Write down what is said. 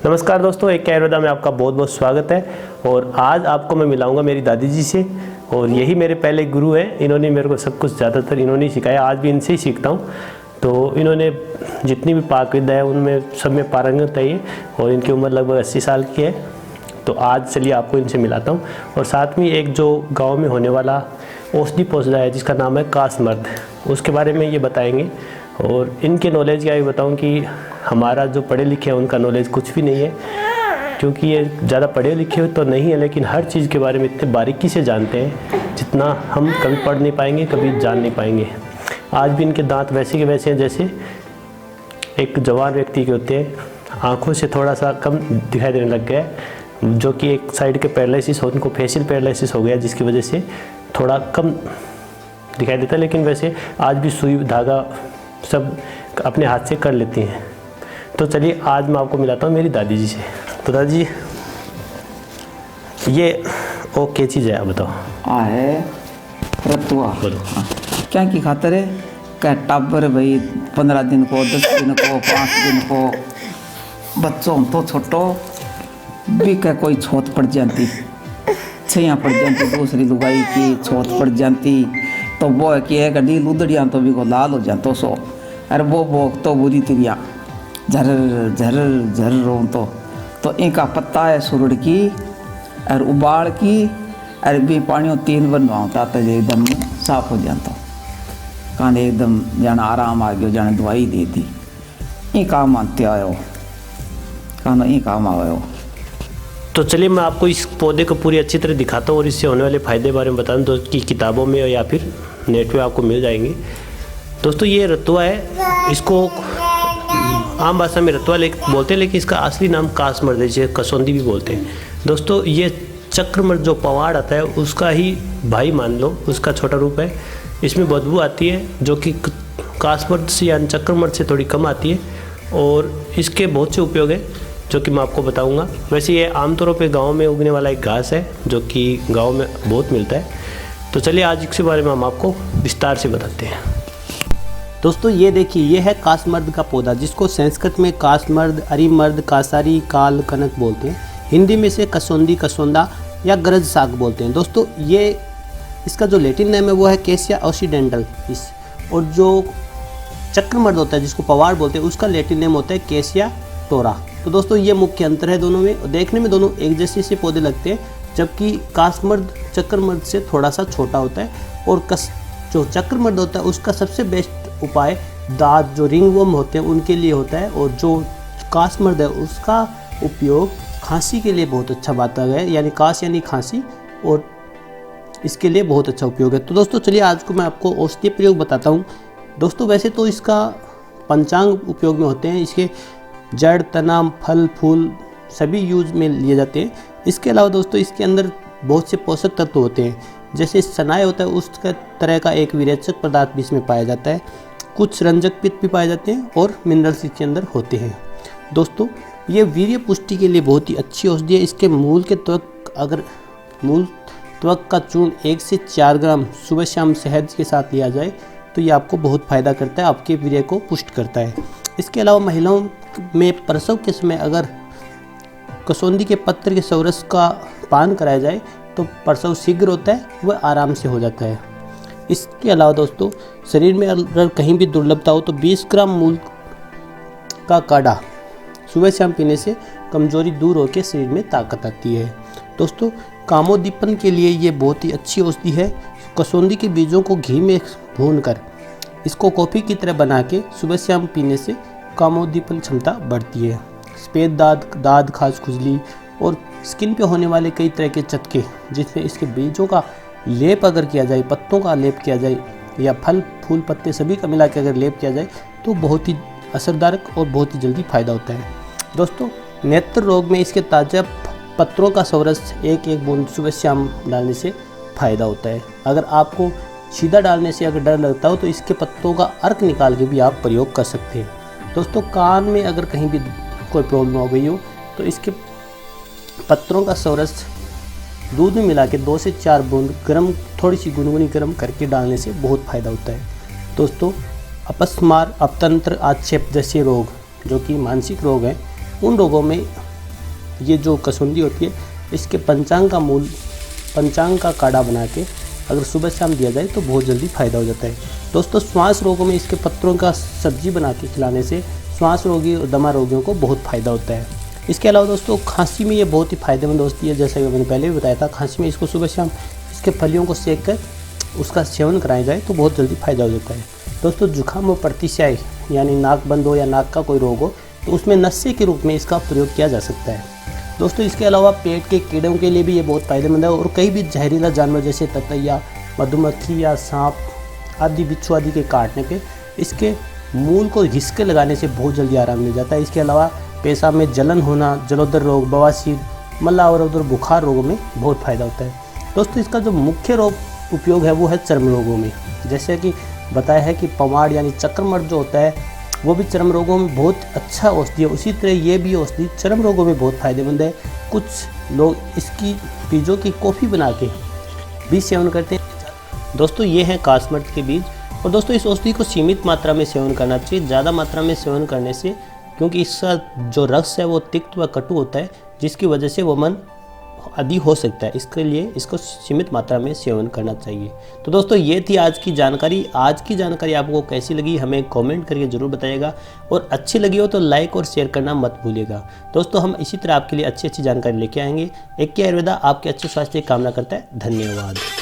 नमस्कार दोस्तों, एक आयुर्वेदा में आपका बहुत बहुत स्वागत है। और आज आपको मैं मिलाऊंगा मेरी दादी जी से, और यही मेरे पहले गुरु हैं। इन्होंने मेरे को सब कुछ ज़्यादातर इन्होंने ही सिखाया, आज भी इनसे ही सीखता हूँ। तो इन्होंने जितनी भी पाक विद्या है उनमें सब में पारंगत है ये, और इनकी उम्र लगभग 80 साल की है। तो आज चलिए आपको इनसे मिलाता हूँ। और साथ में एक जो गाँव में होने वाला औषधि पौधा है जिसका नाम है कासमर्द, उसके बारे में ये बताएंगे। और इनके नॉलेज क्या ये बताऊँ कि हमारा जो पढ़े लिखे हैं उनका नॉलेज कुछ भी नहीं है, क्योंकि ये ज़्यादा पढ़े लिखे तो नहीं है, लेकिन हर चीज़ के बारे में इतने बारीकी से जानते हैं जितना हम कभी पढ़ नहीं पाएंगे, कभी जान नहीं पाएंगे। आज भी इनके दांत वैसे के वैसे हैं जैसे एक जवान व्यक्ति के होते हैं। आँखों से थोड़ा सा कम दिखाई देने लग गया है, जो कि एक साइड के पैरालिसिस हो, उनको फेशियल पैरालिसिस हो गया, जिसकी वजह से थोड़ा कम दिखाई देता है। लेकिन वैसे आज भी सुई धागा सब अपने हाथ से कर लेती हैं। तो चलिए आज मैं आपको मिलाता हूँ मेरी दादी जी से। तो दादी जी, ये क्या चीज़ है आप बताओ। है रतुआ। बोलो। क्या की खातर है? क्या टाबर भाई 15 दिन को, 10 दिन को, 5 दिन को बच्चों तो छोटो भी क्या कोई छोट पड़ जाती, छैया पड़ जाती, दूसरी लुगाई की छोट पड़ जाती, तो वो है कि एक अड्डी लुदड़ियाँ तो भी को लाल हो जातो सो। अरे वो तो बुरी तिरिया झर झर झर रो तो इनका पत्ता है सुरड़ की और उबाल की, अरे भी पानी 3 बनवाता तो एकदम साफ हो जाता। काने एकदम जाना आराम आ गया, जाने दवाई दे दी। ये काम आते आयो, कानो ये काम आयो। तो चलिए मैं आपको इस पौधे को पूरी अच्छी तरह दिखाता हूँ और इससे होने वाले फ़ायदे के बारे में बता दूँ, तो कि किताबों में या फिर नेट पे आपको मिल जाएंगे। दोस्तों ये रतुआ है, इसको आम भाषा में रतुआ बोलते हैं, लेकिन इसका असली नाम कासमर्द है, जिसे कसौंदी भी बोलते हैं। दोस्तों ये चक्रमर्द जो पवाड़ आता है उसका ही भाई मान लो, उसका छोटा रूप है। इसमें बदबू आती है जो कि कासमर्द से या चक्रमर्द से थोड़ी कम आती है, और इसके बहुत से उपयोग हैं जो कि मैं आपको बताऊंगा। वैसे ये आमतौर पे गांव में उगने वाला एक घास है जो कि गांव में बहुत मिलता है। तो चलिए आज इसके बारे में हम आपको विस्तार से बताते हैं। दोस्तों ये देखिए, ये है कासमर्द का पौधा, जिसको संस्कृत में कासमर्द, अरिमर्द, कासारी, काल, कनक बोलते हैं। हिंदी में से कसौंदी, कसौंदा या गरज साग बोलते हैं। दोस्तों ये इसका जो लैटिन नेम है वो है कैसिया ऑक्सीडेंटलिस, और जो चक्रमर्द होता है जिसको पवाड़ बोलते हैं उसका लैटिन नेम होता है कैसिया टोरा। तो दोस्तों ये मुख्य अंतर है दोनों में। देखने में दोनों एक जैसे से पौधे लगते हैं, जबकि कासमर्द चक्रमर्द से थोड़ा सा छोटा होता है, और जो चक्रमर्द होता है उसका सबसे बेस्ट उपाय दांत जो रिंगवर्म होते हैं उनके लिए होता है, और जो कासमर्द है उसका उपयोग खांसी के लिए बहुत अच्छा बताया गया है, यानी कास यानी खांसी, और इसके लिए बहुत अच्छा उपयोग है। तो दोस्तों चलिए आज को मैं आपको औषधीय प्रयोग बताता हूँ। दोस्तों वैसे तो इसका पंचांग उपयोग में होते हैं, इसके जड़, तना, फल, फूल सभी यूज में लिए जाते हैं। इसके अलावा दोस्तों इसके अंदर बहुत से पोषक तत्व होते हैं, जैसे सनाय होता है उसका तरह का एक विरेचक पदार्थ भी इसमें पाया जाता है, कुछ रंजक पित्त भी पाए जाते हैं, और मिनरल्स इसके अंदर होते हैं। दोस्तों ये वीर्य पुष्टि के लिए बहुत ही अच्छी औषधि है। इसके मूल त्वक का चूर्ण 1 से 4 ग्राम सुबह शाम शहद के साथ लिया जाए तो ये आपको बहुत फ़ायदा करता है, आपके वीर्य को पुष्ट करता है। इसके अलावा महिलाओं में प्रसव के समय अगर कसौंदी के पत्र के सौरस का पान कराया जाए तो प्रसव शीघ्र होता है, वह आराम से हो जाता है। इसके अलावा दोस्तों शरीर में अगर कहीं भी दुर्लभता हो तो 20 ग्राम मूल का काढ़ा सुबह शाम पीने से कमजोरी दूर होकर शरीर में ताकत आती है। दोस्तों कामोद्दीपन के लिए ये बहुत ही अच्छी औषधि है। कसौंदी के बीजों को घी में भूनकर इसको कॉफ़ी की तरह बना के सुबह शाम पीने से कामोद्दीपन क्षमता बढ़ती है। सफ़ेद दाद, खास खुजली और स्किन पे होने वाले कई तरह के चटके, जिसमें इसके बीजों का लेप अगर किया जाए, पत्तों का लेप किया जाए, या फल फूल पत्ते सभी का मिला के अगर लेप किया जाए तो बहुत ही असरदारक और बहुत ही जल्दी फ़ायदा होता है। दोस्तों नेत्र रोग में इसके ताज़ा पत्रों का सौरस 1-1 बूंद सुबह शाम डालने से फ़ायदा होता है। अगर आपको सीधा डालने से अगर डर लगता हो तो इसके पत्तों का अर्क निकाल के भी आप प्रयोग कर सकते हैं। दोस्तों कान में अगर कहीं भी कोई प्रॉब्लम हो गई हो तो इसके पत्रों का सौरस दूध में मिला के 2 से 4 बूंद गर्म, थोड़ी सी गुनगुनी गर्म करके डालने से बहुत फ़ायदा होता है। दोस्तों अपस्मार, अपतंत्र, आक्षेप जैसे रोग जो कि मानसिक रोग हैं, उन रोगों में ये जो कसूंदी होती है इसके पंचांग का काढ़ा बना के अगर सुबह शाम दिया जाए तो बहुत जल्दी फ़ायदा हो जाता है। दोस्तों श्वास रोगों में इसके पत्तों का सब्जी बना के खिलाने से श्वास रोगी और दमा रोगियों को बहुत फ़ायदा होता है। इसके अलावा दोस्तों खांसी में ये बहुत ही फ़ायदेमंद होती है, जैसा कि मैंने पहले भी बताया था। खांसी में इसको सुबह शाम इसके फलियों को सेक कर उसका सेवन कराया जाए तो बहुत जल्दी फ़ायदा हो जाता है। दोस्तों जुकाम और प्रतिशाई यानी नाक बंद हो या नाक का कोई रोग हो तो उसमें नस्से के रूप में इसका प्रयोग किया जा सकता है। दोस्तों इसके अलावा पेट के कीड़ों के लिए भी ये बहुत फ़ायदेमंद है और कई भी जहरीला जानवर जैसे ततैया, मधुमक्खी या सांप आदि, बिच्छू आदि के काटने पे इसके मूल को घिसके लगाने से बहुत जल्दी आराम मिल जाता है। इसके अलावा पेशाब में जलन होना, जलोदर रोग, बवासीर, मल्ला और बुखार रोगों में बहुत फ़ायदा होता है। दोस्तों इसका जो मुख्य रोग उपयोग है वो है चर्म रोगों में। जैसे कि बताया है कि पवाड़ यानी चक्रमर्द जो होता है वो भी चर्म रोगों में बहुत अच्छा औषधि है, उसी तरह ये भी औषधि चर्म रोगों में बहुत फ़ायदेमंद है। कुछ लोग इसकी बीजों की कॉफ़ी बना के भी सेवन करते हैं। दोस्तों ये हैं कासमर्द के बीज। और दोस्तों इस औषधि को सीमित मात्रा में सेवन करना चाहिए। ज़्यादा मात्रा में सेवन करने से क्योंकि इसका जो रस है वो तिक्त व कटु होता है, जिसकी वजह से वो मन आदि हो सकता है। इसके लिए इसको सीमित मात्रा में सेवन करना चाहिए। तो दोस्तों ये थी आज की जानकारी। आज की जानकारी आपको कैसी लगी हमें कमेंट करके ज़रूर बताइएगा, और अच्छी लगी हो तो लाइक और शेयर करना मत भूलिएगा। दोस्तों हम इसी तरह आपके लिए अच्छी जानकारी लेके आएंगे। एक आयुर्वेदा आपके अच्छे स्वास्थ्य की कामना करता है। धन्यवाद।